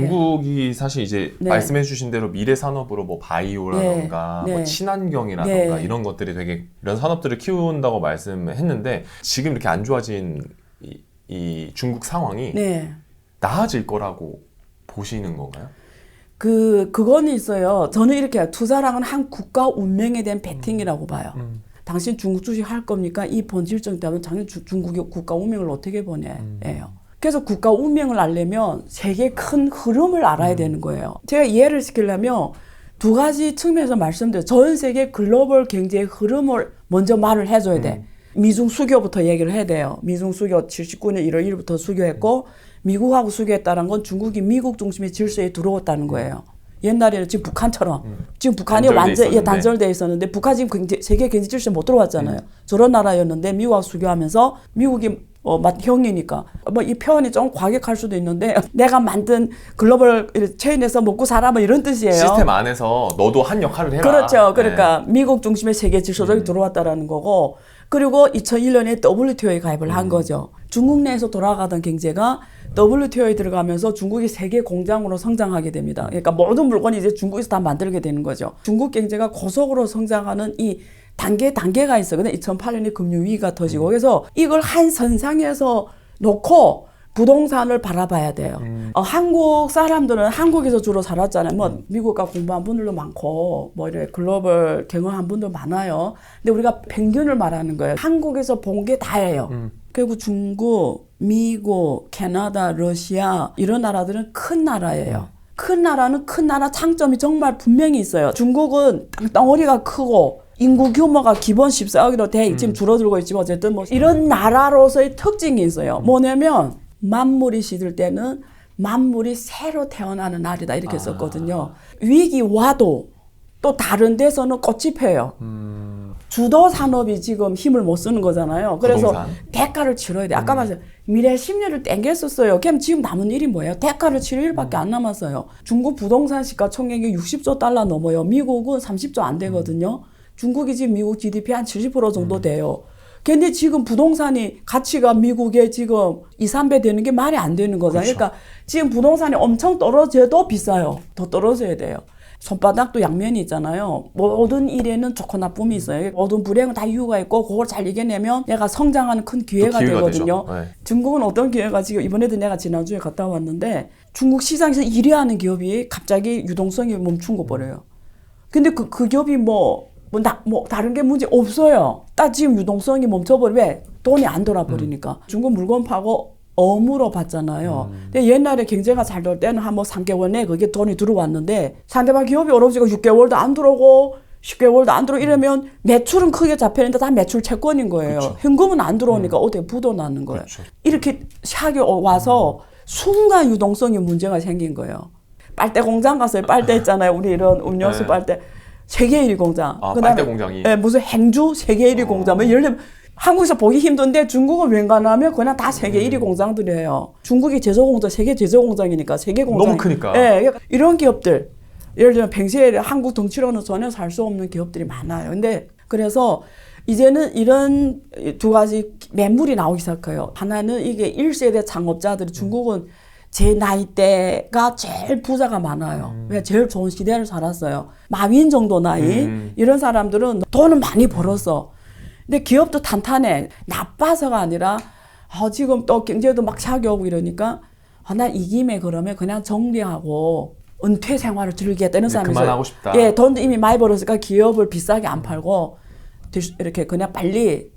중국이 사실 이제 네. 말씀해주신 대로 미래 산업으로 뭐 바이오라던가 네. 뭐 네. 친환경이라던가 네. 이런 것들이 되게 이런 산업들을 키운다고 말씀했는데 지금 이렇게 안 좋아진 이 중국 상황이 네. 나아질 거라고 보시는 건가요? 그거는 있어요. 저는 이렇게 투자랑은 한 국가 운명에 대한 베팅이라고 봐요. 당신 중국 주식 할 겁니까? 이 본질적 때문에 당연히 중국의 국가 운명을 어떻게 보내요. 그래서 국가 운명을 알려면 세계의 큰 흐름을 알아야 되는 거예요. 제가 이해를 시키려면 두 가지 측면에서 말씀드려요. 전 세계 글로벌 경제의 흐름을 먼저 말을 해줘야 돼. 미중 수교부터 얘기를 해야 돼요. 미중 수교 79년 1월 1일부터 수교했고 미국하고 수교했다는 건 중국이 미국 중심의 질서에 들어왔다는 거예요. 옛날에는 지금 북한처럼 지금 북한이 완전히 단절돼 있었는데 북한 지금 세계 경제 질서에 못 들어왔잖아요. 저런 나라였는데 미국하고 수교하면서 미국이 형이니까 뭐 이 표현이 좀 과격할 수도 있는데 내가 만든 글로벌 체인에서 먹고 살아 뭐 이런 뜻이에요. 시스템 안에서 너도 한 역할을 해라. 그렇죠. 그러니까 네. 미국 중심의 세계 질서적이 들어왔다라는 거고 그리고 2001년에 WTO에 가입을 한 거죠. 중국 내에서 돌아가던 경제가 WTO에 들어가면서 중국이 세계 공장으로 성장하게 됩니다. 그러니까 모든 물건이 이제 중국에서 다 만들게 되는 거죠. 중국 경제가 고속으로 성장하는 이 단계가 있어요. 근데 2008년에 금융위기가 터지고 그래서 이걸 한 선상에서 놓고 부동산을 바라봐야 돼요. 한국 사람들은 한국에서 주로 살았잖아요. 뭐 미국과 공부한 분들도 많고 뭐 이래 글로벌 경험한 분도 많아요. 근데 우리가 평균을 말하는 거예요. 한국에서 본 게 다예요. 그리고 중국, 미국, 캐나다, 러시아 이런 나라들은 큰 나라예요. 큰 나라는 큰 나라 장점이 정말 분명히 있어요. 중국은 땅덩어리가 크고 인구 규모가 기본 14억으로 지금 줄어들고 있지만 어쨌든 뭐 이런 나라로서의 특징이 있어요. 뭐냐면 만물이 시들 때는 만물이 새로 태어나는 날이다 이렇게 썼거든요. 위기 와도 또 다른 데서는 꽃이 펴요. 주도 산업이 지금 힘을 못 쓰는 거잖아요. 그래서 부동산. 대가를 치러야 돼. 아까 말씀 미래 10년을 땡겼었어요. 그럼 지금 남은 일이 뭐예요? 대가를 치를 일밖에 안 남았어요. 중국 부동산 시가총액이 60조 달러 넘어요. 미국은 30조 안 되거든요. 중국이 지금 미국 GDP 한 70% 정도 돼요. 근데 지금 부동산이 가치가 미국에 지금 2, 3배 되는 게 말이 안 되는 거잖아요. 그렇죠. 그러니까 지금 부동산이 엄청 떨어져도 비싸요. 더 떨어져야 돼요. 손바닥도 양면이 있잖아요. 모든 일에는 좋고 나쁨이 있어요. 모든 불행은 다 이유가 있고 그걸 잘 이겨내면 얘가 성장하는 큰 기회가 되거든요. 네. 중국은 어떤 기회가 지금 이번에도 내가 지난주에 갔다 왔는데 중국 시장에서 1위 하는 기업이 갑자기 유동성이 멈춘 거 버려요. 근데 그 기업이 뭐 다른 게 문제 없어요. 딱 지금 유동성이 멈춰버리면 왜? 돈이 안 돌아버리니까. 중국 물건 파고 어무로 봤잖아요. 근데 옛날에 경제가 잘 될 때는 한 뭐 3개월 내에 그게 돈이 들어왔는데 상대방 기업이 어려워지고 6개월도 안 들어오고 10개월도 안 들어오고 이러면 매출은 크게 잡혔는데 다 매출 채권인 거예요. 그렇죠. 현금은 안 들어오니까 어떻게 부도나는 거예요. 그렇죠. 이렇게 샥이 와서 순간 유동성이 문제가 생긴 거예요. 빨대 공장 갔어요. 빨대 있잖아요. 우리 이런 음료수 네. 빨대. 세계 1위 공장. 빨대 공장이. 네, 무슨 행주 세계 1위 공장. 뭐 예를 들면 한국에서 보기 힘든데 중국은 웬간하면 그냥 다 세계 1위 공장들이에요. 중국이 제조공장, 세계 제조공장이니까 세계 공장. 너무 크니까. 네, 이런 기업들. 예를 들면 평시에 한국 덩치로는 전혀 살 수 없는 기업들이 많아요. 근데 그래서 이제는 이런 두 가지 매물이 나오기 시작해요. 하나는 이게 1세대 창업자들이 중국은 제 나이대가 제일 부자가 많아요. 왜 제일 좋은 시대를 살았어요. 마윈 정도 나이 이런 사람들은 돈은 많이 벌었어. 근데 기업도 탄탄해. 나빠서가 아니라 지금 또 경제도 막 차게 오고 이러니까 난 이 김에 그러면 그냥 정리하고 은퇴 생활을 즐기겠다 이런 사람이 있어요. 그만하고 싶다. 예, 돈도 이미 많이 벌었으니까 기업을 비싸게 안 팔고 이렇게 그냥 빨리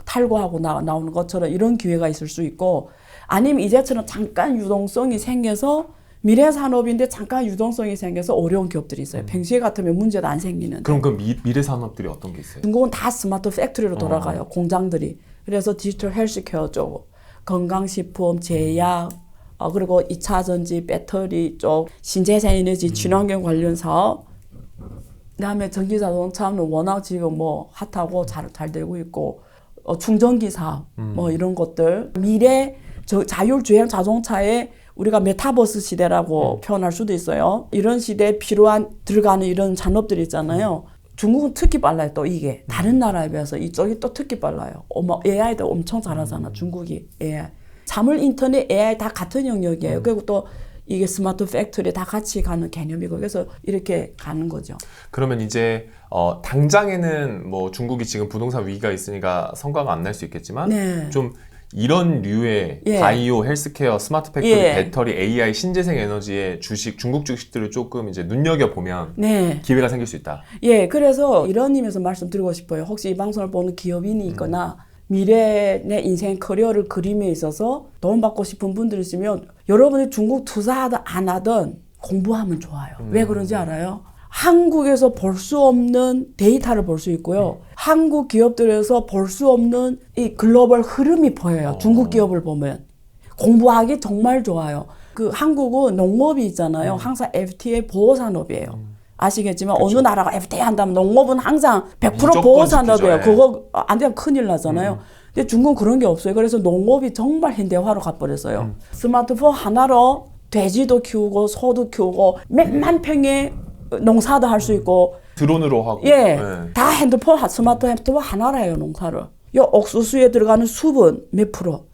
탈고하고 나오는 것처럼 이런 기회가 있을 수 있고 아니면 이제처럼 잠깐 유동성이 생겨서 미래 산업인데 잠깐 유동성이 생겨서 어려운 기업들이 있어요. 평시에 같으면 문제도 안 생기는데. 그럼 그 미래 산업들이 어떤 게 있어요? 중국은 다 스마트 팩토리로 돌아가요. 공장들이. 그래서 디지털 헬스케어 쪽, 건강식품, 제약, 그리고 2차 전지, 배터리 쪽, 신재생 에너지, 친환경 관련 사업. 그다음에 전기 자동차는 워낙 지금 뭐 핫하고 잘 되고 있고 충전기 사업 뭐 이런 것들. 미래 자율주행 자동차에 우리가 메타버스 시대라고 표현할 수도 있어요. 이런 시대에 필요한 들어가는 이런 산업들이 있잖아요. 중국은 특히 빨라요. 또 이게 다른 나라에 비해서 이쪽이 또 특히 빨라요. AI도 엄청 잘하잖아. 중국이 AI. 자물 인터넷 AI 다 같은 영역이에요. 그리고 또 이게 스마트 팩토리 다 같이 가는 개념이고 그래서 이렇게 가는 거죠. 그러면 이제 당장에는 뭐 중국이 지금 부동산 위기가 있으니까 성과가 안 날 수 있겠지만 네. 좀 이런 류의 예. 바이오, 헬스케어, 스마트 팩토리, 예. 배터리, AI, 신재생 에너지의 주식, 중국 주식들을 조금 이제 눈여겨보면 네. 기회가 생길 수 있다. 예, 그래서 이런 의미에서 말씀드리고 싶어요. 혹시 이 방송을 보는 기업인이 있거나 미래 내 인생 커리어를 그림에 있어서 돈 받고 싶은 분들 있으면 여러분이 중국 투자하든 안 하든 공부하면 좋아요. 왜 그런지 알아요? 한국에서 볼 수 없는 데이터를 볼 수 있고요. 한국 기업들에서 볼 수 없는 이 글로벌 흐름이 보여요. 중국 기업을 보면. 공부하기 정말 좋아요. 그 한국은 농업이 있잖아요. 항상 FTA 보호산업이에요. 아시겠지만 그쵸. 어느 나라가 FTA 한다면 농업은 항상 100% 무조건 보호산업이에요. 지키죠. 예. 그거 안 되면 큰일 나잖아요. 근데 중국은 그런 게 없어요. 그래서 농업이 정말 현대화로 가버렸어요. 스마트폰 하나로 돼지도 키우고 소도 키우고 몇만 평의 농사도 할 수 있고 드론으로 하고. 예, 다 스마트 핸드폰 하나로 해요, 농사를. 요 옥수수에 들어가는 수분 몇 프로,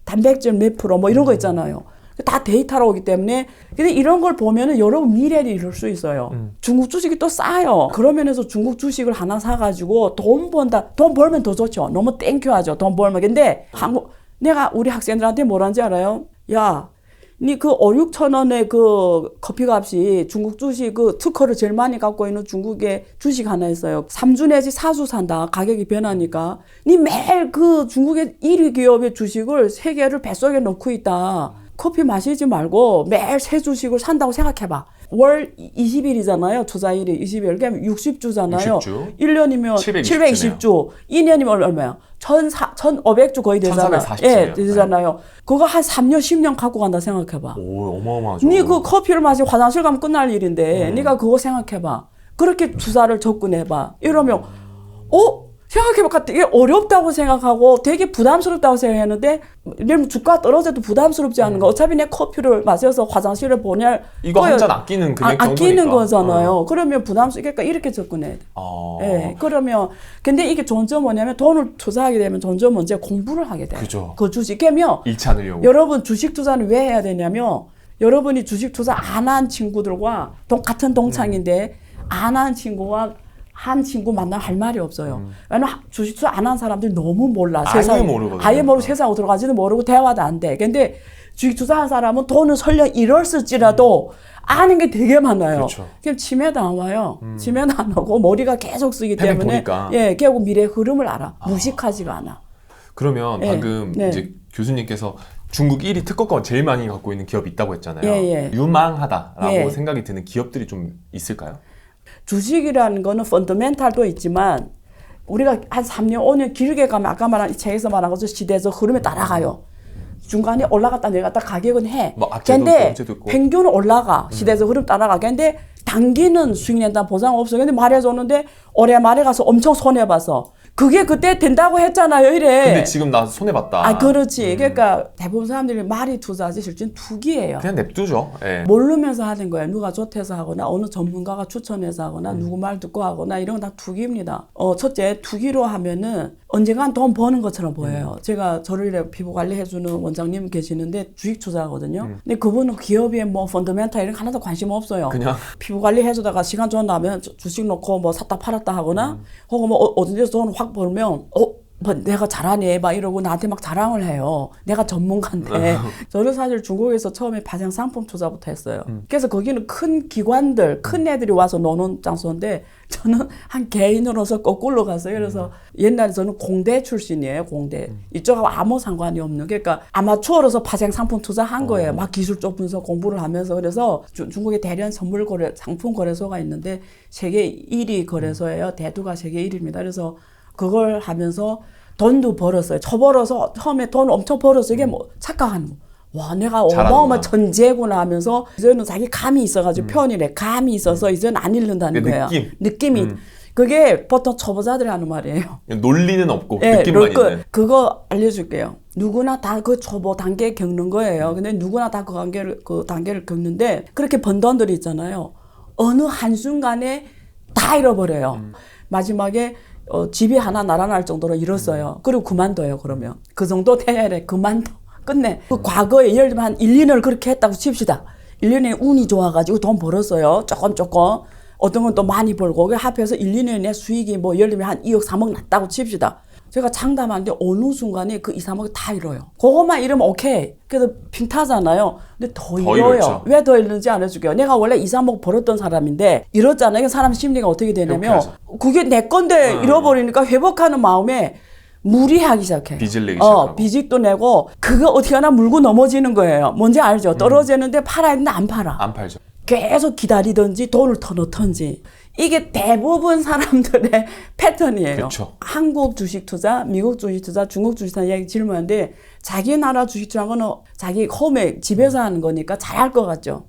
단백질 몇 프로 뭐 이런 거 있잖아요. 다 데이터로 오기 때문에 근데 이런 걸 보면은 여러분 미래를 이룰 수 있어요. 중국 주식이 또 싸요. 그런 면에서 중국 주식을 하나 사가지고 돈 번다. 돈 벌면 더 좋죠. 너무 땡큐하죠. 돈 벌면. 근데 내가 우리 학생들한테 뭐라는지 알아요? 야, 니 그 5, 6천 원의 그 커피 값이 중국 주식 그 특허를 제일 많이 갖고 있는 중국의 주식 하나 있어요. 3주 내지 4주 산다. 가격이 변하니까. 니 매일 그 중국의 1위 기업의 주식을 3개를 뱃속에 넣고 있다. 커피 마시지 말고 매일 새 주식을 산다고 생각해봐. 월 20일이잖아요. 투자일이 20일. 그러면 60주잖아요. 60주. 1년이면 720주. 2년이면 얼마야? 1,500주 거의 되잖아요. 1440주. 예, 되잖아요. 그거 한 3년, 10년 갖고 간다 생각해봐. 오, 어마어마하죠. 니 그 커피를 마시고 화장실 가면 끝날 일인데, 네가 그거 생각해봐. 그렇게 투자를 접근해봐. 이러면, 생각해보니까 되게 어렵다고 생각하고 되게 부담스럽다고 생각했는데 예를 주가 떨어져도 부담스럽지 않은 거. 어차피 내 커피를 마셔서 화장실을 보낼 이거 한 잔 아끼는 금액 정도니까. 아끼는 거잖아요. 그러면 부담스럽니까 이렇게 접근해야 돼. 예, 그러면 근데 이게 좋은 점은 뭐냐면 돈을 투자하게 되면 좋은 점은 이제 공부를 하게 돼요. 그죠. 그 주식. 그러면 잃지 않으려고. 여러분 주식 투자는 왜 해야 되냐면 여러분이 주식 투자 안 한 친구들과 같은 동창인데 안 한 친구와 한 친구 만나면 할 말이 없어요. 왜냐면 주식 투자 안 한 사람들이 너무 몰라. 아예 모르거든요. 아예 모르고 세상으로 들어가지도 모르고 대화도 안 돼. 근데 주식 투자한 사람은 돈을 설령 잃었을지라도 아는 게 되게 많아요. 그렇죠. 그럼 치매도 안 와요. 치매도 안 오고 머리가 계속 쓰기 팩팩 때문에 보니까. 예, 결국 미래의 흐름을 알아. 무식하지가 않아. 그러면 예, 방금 네. 이제 교수님께서 중국 1위 특허권 제일 많이 갖고 있는 기업이 있다고 했잖아요. 예. 유망하다라고 예. 생각이 드는 기업들이 좀 있을까요? 주식이라는 거는 펀더멘탈도 있지만 우리가 한 3년, 5년 길게 가면 아까 말한 이 책에서 말한 것처럼 시대에서 흐름에 따라가요. 중간에 올라갔다 내려갔다 가격은 해. 뭐 악재도 근데 있고 악재도 있고. 평균은 올라가. 시대에서 흐름 따라가. 근데 단기는 수익 낸다는 보장 없어. 근데 말해줬는데 올해 말에 가서 엄청 손해봐서 그게 그때 된다고 했잖아요. 이래. 근데 지금 나 손해봤다. 그렇지. 그러니까 대부분 사람들이 말이 투자지 실제는 투기예요. 그냥 냅두죠. 예. 모르면서 하는 거예요. 누가 좋대서 하거나 어느 전문가가 추천해서 하거나 누구 말 듣고 하거나 이런 건 다 투기입니다. 첫째, 투기로 하면은 언젠간 돈 버는 것처럼 보여요. 제가 저를 피부 관리해주는 원장님 계시는데 주식 투자하거든요. 근데 그분은 기업에 뭐 펀더멘탈 이런 거 하나도 관심 없어요. 그냥 피부 관리해주다가 시간 좀 나면 주식 놓고 뭐 샀다 팔았다 하거나 혹은 뭐 어딘데서 돈 확 벌면 뭐 내가 잘하네 막 이러고 나한테 막 자랑을 해요. 내가 전문가인데. 저는 사실 중국에서 처음에 파생 상품 투자부터 했어요. 그래서 거기는 큰 기관들, 큰 애들이 와서 노는 장소인데 저는 한 개인으로서 거꾸로 갔어요. 그래서 옛날에 저는 공대 출신이에요. 공대. 이쪽하고 아무 상관이 없는. 그러니까 아마추어로서 파생 상품 투자한 거예요. 막 기술적 분석 공부를 하면서. 그래서 중국의 대련 선물 거래, 상품 거래소가 있는데 세계 1위 거래소예요. 대두가 세계 1위입니다. 그래서 그걸 하면서 돈도 벌었어요. 처벌어서 처음에 돈 엄청 벌었어요. 이게 뭐 착각하는 거. 와, 내가 어마어마한 천재구나 하면서 이제는 자기 감이 있어가지고 표현이래. 감이 있어서 이제는 안 잃는다는 그 거예요. 느낌. 느낌이. 그게 보통 초보자들이 하는 말이에요. 논리는 없고 예, 느낌만 있는. 그거 알려줄게요. 누구나 다 그 초보 단계 겪는 거예요. 근데 누구나 다 그 단계를 겪는데 그렇게 번 돈들이 있잖아요. 어느 한순간에 다 잃어버려요. 마지막에 집이 하나 날아날 정도로 잃었어요. 그리고 그만둬요, 그러면. 그 정도 돼야 돼. 그만둬. 끝내. 그 과거에 예를 들면 한 1, 2년을 그렇게 했다고 칩시다. 1년에 운이 좋아가지고 돈 벌었어요. 조금. 어떤 건 또 많이 벌고, 합해서 1, 2년에 수익이 뭐 예를 들면 한 2억, 3억 났다고 칩시다. 제가 장담하는데 어느 순간에 그 2, 3억이 다 잃어요. 그것만 잃으면 오케이. 그래도 빙타잖아요. 근데 더 잃어요. 잃었죠. 왜 더 잃는지 알려줄게요. 내가 원래 2, 3억 벌었던 사람인데 잃었잖아요. 사람 심리가 어떻게 되냐면 회복해야죠. 그게 내 건데 잃어버리니까 회복하는 마음에 무리하기 시작해. 빚을 내기 시작하고. 빚도 내고 그거 어떻게 하나 물고 넘어지는 거예요. 뭔지 알죠? 떨어지는데 팔아야 되는데 안 팔아. 안 팔죠. 계속 기다리든지 돈을 더 넣던지. 이게 대부분 사람들의 패턴이에요. 그쵸. 한국 주식 투자, 미국 주식 투자, 중국 주식 투자 이야기 질문하는데 자기 나라 주식 투자한 거는 자기 홈에 집에서 하는 거니까 잘할 것 같죠?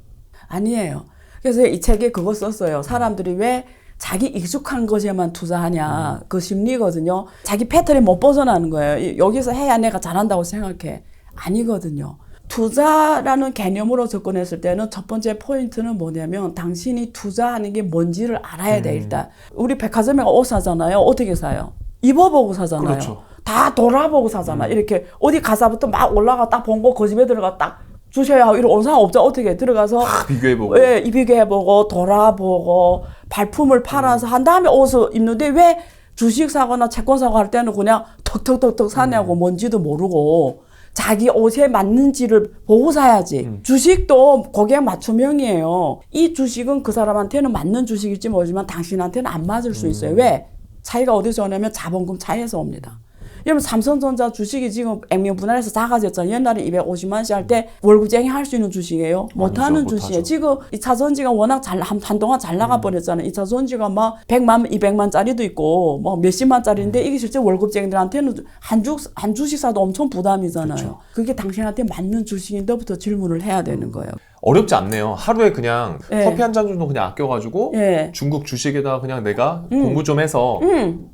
아니에요. 그래서 이 책에 그거 썼어요. 사람들이 왜 자기 익숙한 것에만 투자하냐. 그 심리거든요. 자기 패턴이 못 벗어나는 거예요. 여기서 해야 내가 잘한다고 생각해. 아니거든요. 투자라는 개념으로 접근했을 때는 첫 번째 포인트는 뭐냐면 당신이 투자하는 게 뭔지를 알아야 돼. 일단 우리 백화점에 옷 사잖아요. 어떻게 사요? 입어보고 사잖아요. 그렇죠. 다 돌아보고 사잖아. 이렇게 어디 가서부터 막 올라가 딱 본 거 그 집에 들어가 딱 주셔야 하고 이런 온 사람 없죠. 어떻게 들어가서 다 비교해보고. 예, 비교해보고 돌아보고 발품을 팔아서 한 다음에 옷을 입는데 왜 주식 사거나 채권 사고 할 때는 그냥 턱턱턱턱 사냐고 뭔지도 모르고 자기 옷에 맞는지를 보고 사야지. 주식도 고객 맞춤형이에요. 이 주식은 그 사람한테는 맞는 주식일지 모르지만 당신한테는 안 맞을 수 있어요. 왜? 차이가 어디서 오냐면 자본금 차이에서 옵니다. 여러분 삼성전자 주식이 지금 액면 분할해서 작아졌잖아요. 옛날에 250만씩 할 때 월급쟁이 할 수 있는 주식이에요? 못하는 못하죠. 주식이에요. 지금 2차 전지가 워낙 한동안 잘 나가 버렸잖아요. 2차 전지가 막 100만, 200만짜리도 있고 뭐 몇십만짜리인데 이게 실제 월급쟁이들한테는 한 주식 사도 엄청 부담이잖아요. 그렇죠. 그게 당신한테 맞는 주식인데부터 질문을 해야 되는 거예요. 어렵지 않네요. 하루에 그냥 예. 커피 한 잔 정도 그냥 아껴가지고 예. 중국 주식에다 그냥 내가 공부 좀 해서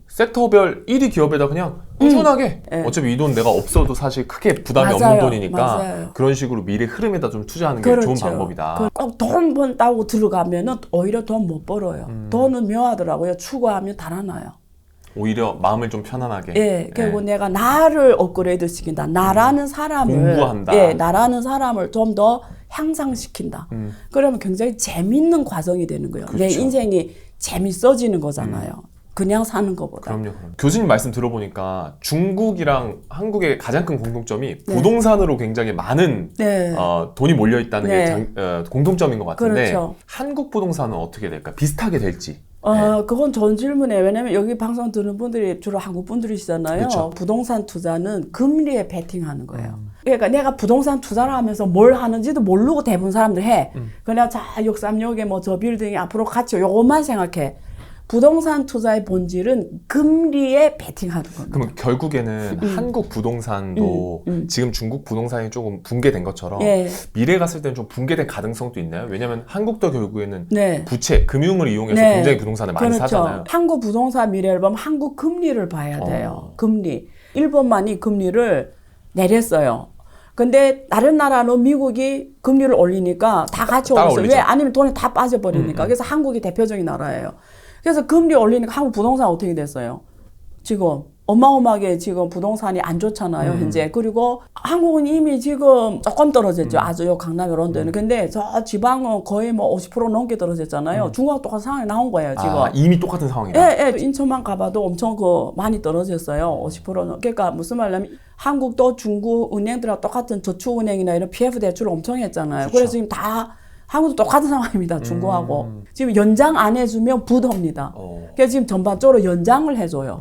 섹터별 1위 기업에다 그냥 꾸준하게 어차피 이 돈 내가 없어도 사실 크게 부담이 없는 맞아요. 돈이니까 맞아요. 그런 식으로 미래 흐름에다 좀 투자하는 게 좋은 방법이다. 꼭 돈 번다고 들어가면은 오히려 돈 못 벌어요. 돈은 묘하더라고요. 추구하면 달아나요. 오히려 마음을 좀 편안하게. 예, 결국 내가 나를 업그레이드 시킨다. 나라는 사람을 공부한다. 예, 나라는 사람을 좀 더 향상시킨다. 그러면 굉장히 재밌는 과정이 되는 거예요. 내 그렇죠. 인생이 재밌어지는 거잖아요. 그냥 사는 것보다. 그럼요. 교수님 말씀 들어보니까 중국이랑 한국의 가장 큰 공통점이 부동산으로 굉장히 많은 네. 돈이 몰려 있다는 네. 게 공통점인 것 같은데 그렇죠. 한국 부동산은 어떻게 될까? 비슷하게 될지. 그건 좋은 질문이에요. 왜냐면 여기 방송 듣는 분들이 주로 한국 분들이시잖아요. 그쵸. 부동산 투자는 금리에 베팅하는 거예요. 그러니까 내가 부동산 투자를 하면서 뭘 하는지도 모르고 대부분 사람들 해. 그냥 자, 636에 뭐 저 빌딩이 앞으로 가치요. 요것만 생각해. 부동산 투자의 본질은 금리에 베팅하는 겁니다. 그럼 결국에는 한국 부동산도 지금 중국 부동산이 조금 붕괴된 것처럼 예. 미래 갔을 때는 좀 붕괴된 가능성도 있나요? 왜냐하면 한국도 결국에는 네. 부채, 금융을 이용해서 네. 굉장히 부동산을 많이 그렇죠. 사잖아요. 한국 부동산 미래를 보면 한국 금리를 봐야 돼요. 금리. 일본만이 금리를 내렸어요. 근데 다른 나라는 미국이 금리를 올리니까 다 같이 따라 올렸어요. 올리죠. 왜? 아니면 돈이 다 빠져버리니까. 그래서 한국이 대표적인 나라예요. 그래서 금리 올리니까 한국 부동산 어떻게 됐어요? 지금 어마어마하게 지금 부동산이 안 좋잖아요, 현재. 그리고 한국은 이미 지금 조금 떨어졌죠. 아주 요 강남 이런 데는. 근데 저 지방은 거의 뭐 50% 넘게 떨어졌잖아요. 중국하고 똑같은 상황이 나온 거예요, 지금. 아, 이미 똑같은 상황이다. 예, 예. 인천만 가봐도 엄청 많이 떨어졌어요. 50%는. 그러니까 무슨 말이냐면 한국도 중국 은행들하고 똑같은 저축은행이나 이런 PF 대출을 엄청 했잖아요. 그래서 지금 다 한국도 똑같은 상황입니다. 중국하고. 지금 연장 안 해주면 부도입니다. 그래서 지금 전반적으로 연장을 해줘요.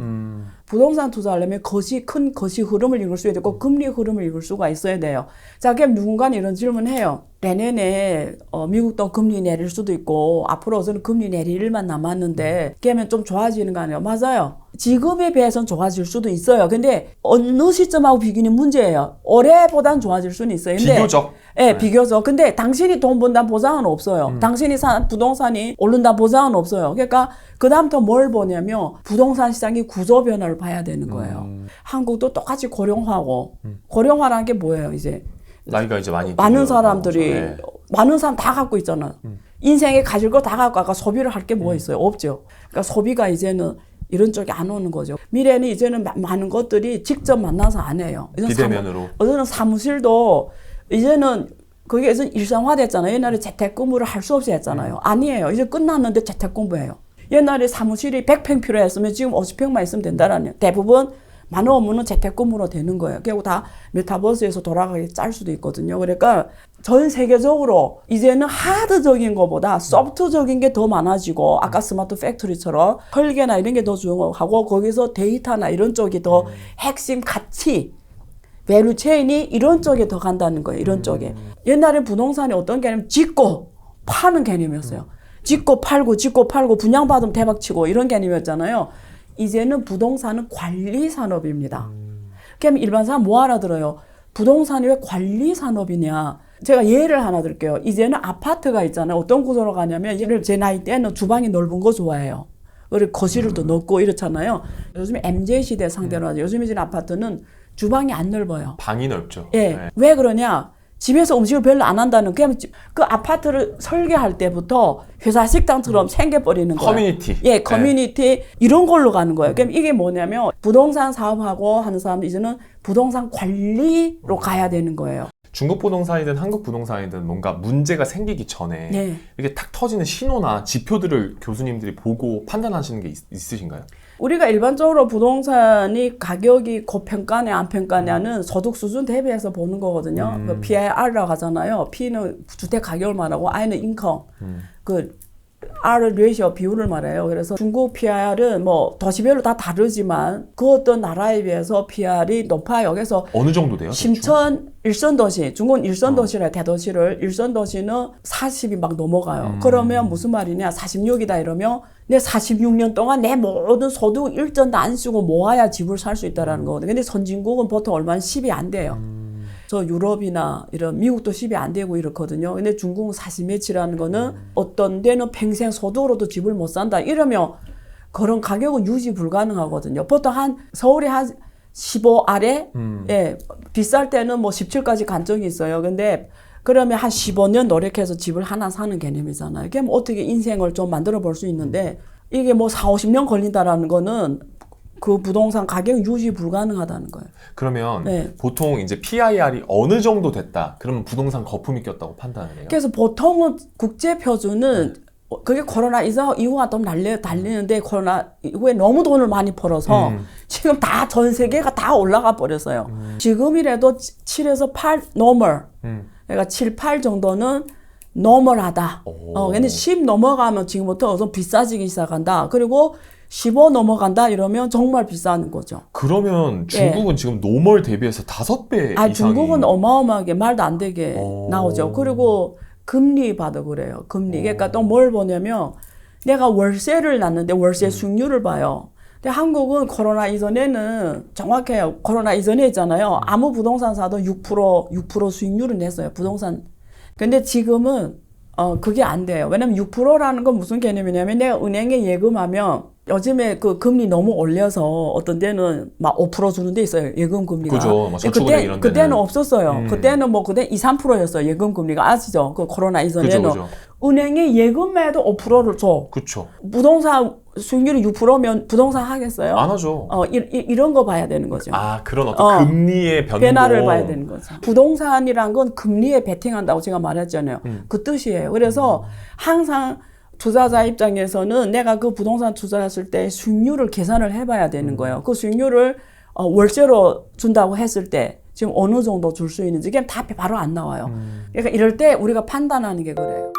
부동산 투자하려면 큰 거시 흐름을 읽을 수 있고 금리 흐름을 읽을 수가 있어야 돼요. 자, 그럼 누군가는 이런 질문해요. 내년에 미국도 금리 내릴 수도 있고 앞으로는 금리 내릴 일만 남았는데 그러면 좀 좋아지는 거 아니에요? 맞아요. 지금에 비해서는 좋아질 수도 있어요. 근데 어느 시점하고 비교는 문제예요. 올해보단 좋아질 수는 있어요. 근데 비교적. 네, 비교적. 근데 당신이 돈 번다는 보장은 없어요. 당신이 산 부동산이 오른다는 보장은 없어요. 그러니까 그다음부터 뭘 보냐면 부동산 시장이 구조 변화를 봐야 되는 거예요. 한국도 똑같이 고령화고 고령화라는 게 뭐예요? 이제 나이가 이제 많이 많은 들어요. 사람들이 네. 많은 사람 다 갖고 있잖아. 인생에 가질 거 다 갖고 아까 소비를 할 게 뭐 있어요? 없죠. 그러니까 소비가 이제는 이런 쪽이 안 오는 거죠. 미래는 이제는 많은 것들이 직접 만나서 안 해요. 비대면으로. 어제는 사무실도 이제는 그게 이제 일상화됐잖아요. 옛날에 재택근무를 할 수 없이 했잖아요. 아니에요. 이제 끝났는데 재택근무예요. 옛날에 사무실이 100평 필요했으면 지금 50평만 있으면 된다라는 대부분 많은 업무는 재택근무로 되는 거예요. 결국 다 메타버스에서 돌아가게 짤 수도 있거든요. 그러니까 전 세계적으로 이제는 하드적인 것보다 소프트적인 게 더 많아지고 아까 스마트 팩토리처럼 설계나 이런 게 더 중요하고 거기서 데이터나 이런 쪽이 더 핵심 가치 밸류 체인이 이런 쪽에 더 간다는 거예요. 이런 쪽에. 옛날에 부동산이 어떤 개념? 짓고 파는 개념이었어요. 짓고 팔고 분양받으면 대박치고 이런 개념이었잖아요. 이제는 부동산은 관리 산업입니다. 그럼 일반 사람 뭐 알아들어요? 부동산이 왜 관리 산업이냐? 제가 예를 하나 들게요. 이제는 아파트가 있잖아요. 어떤 구조로 가냐면 제 나이 때는 주방이 넓은 거 좋아해요. 그리고 거실을 또 넓고 이렇잖아요. 요즘에 MZ시대 상대로 하죠. 요즘에 지금 아파트는 주방이 안 넓어요. 방이 넓죠. 예. 네. 왜 그러냐? 집에서 음식을 별로 안 한다는 그냥 그 아파트를 설계할 때부터 회사 식당처럼 생겨버리는 거예요. 커뮤니티. 예, 커뮤니티 이런 걸로 가는 거예요. 그럼 이게 뭐냐면 부동산 사업하고 하는 사람들 이제는 부동산 관리로 가야 되는 거예요. 중국 부동산이든 한국 부동산이든 뭔가 문제가 생기기 전에 네. 이렇게 탁 터지는 신호나 지표들을 교수님들이 보고 판단하시는 게 있으신가요? 우리가 일반적으로 부동산이 가격이 고평가냐 안 평가냐는 소득 수준 대비해서 보는 거거든요. 그 PIR이라고 하잖아요. P는 주택 가격을 말하고 I는 인컴. 그 R 레이시오 비율을 말해요. 그래서 중국 PIR은 뭐 도시별로 다 다르지만 그 어떤 나라에 비해서 PIR이 높아요. 그래서 어느 정도 돼요? 심천 일선 도시, 중국은 일선 도시라 대도시를 일선 도시는 40이 막 넘어가요. 그러면 무슨 말이냐? 46이다 이러면 내 46년 동안 내 모든 소득 일전도 안 쓰고 모아야 집을 살 수 있다라는 거거든요. 근데 선진국은 보통 얼마나 10이 안 돼요. 저 유럽이나 이런 미국도 10이 안 되고 이렇거든요. 근데 중국은 40몇이라는 거는 어떤 데는 평생 소득으로도 집을 못 산다. 이러면 그런 가격은 유지 불가능하거든요. 보통 한 서울이 한 15 아래, 예, 비쌀 때는 뭐 17까지 간 적이 있어요. 근데 그러면 한 15년 노력해서 집을 하나 사는 개념이잖아요. 그럼 어떻게 인생을 좀 만들어 볼 수 있는데 이게 뭐 4, 50년 걸린다라는 거는 그 부동산 가격 유지 불가능하다는 거예요. 그러면 네. 보통 이제 PIR이 어느 정도 됐다. 그러면 부동산 거품이 꼈다고 판단을 해요. 그래서 보통은 국제 표준은 그게 코로나 이후가 좀 달리는데 코로나 이후에 너무 돈을 많이 벌어서 지금 다 전 세계가 다 올라가 버렸어요. 지금이라도 7에서 8 normal. 그러니까 7, 8 정도는 normal하다. 근데 10 넘어가면 지금부터 좀 비싸지기 시작한다. 그리고 15 넘어간다 이러면 정말 비싼 거죠. 그러면 중국은 지금 노멀 대비해서 5배 이상이. 중국은 어마어마하게 말도 안 되게 나오죠. 그리고 금리 봐도 그래요. 금리. 그러니까 또 뭘 보냐면 내가 월세를 놨는데 월세 수익률을 봐요. 근데 한국은 코로나 이전에는 정확해요. 코로나 이전에 있잖아요. 아무 부동산사도 6% 수익률을 냈어요. 부동산. 근데 지금은 그게 안 돼요. 왜냐면 6%라는 건 무슨 개념이냐면 내가 은행에 예금하면 요즘에 그 금리 너무 올려서 어떤 데는 막 5% 주는 데 있어요. 예금 금리가. 그죠. 뭐 저축은행 이런 데는. 그때는 없었어요. 그때는 뭐 그때 2, 3%였어요. 예금 금리가. 아시죠? 그 코로나 이전에는. 그죠. 은행에 예금에도 5%를 줘. 그렇죠. 부동산 수익률이 6%면 부동산 하겠어요? 안 하죠. 이런 거 봐야 되는 거죠. 그런 어떤 금리의 변동. 변화를 봐야 되는 거죠. 부동산이란 건 금리에 베팅한다고 제가 말했잖아요. 그 뜻이에요. 그래서 항상 투자자 입장에서는 내가 그 부동산 투자했을 때 수익률을 계산을 해봐야 되는 거예요. 그 수익률을 월세로 준다고 했을 때 지금 어느 정도 줄 수 있는지 그냥 다 바로 안 나와요. 그러니까 이럴 때 우리가 판단하는 게 그래요.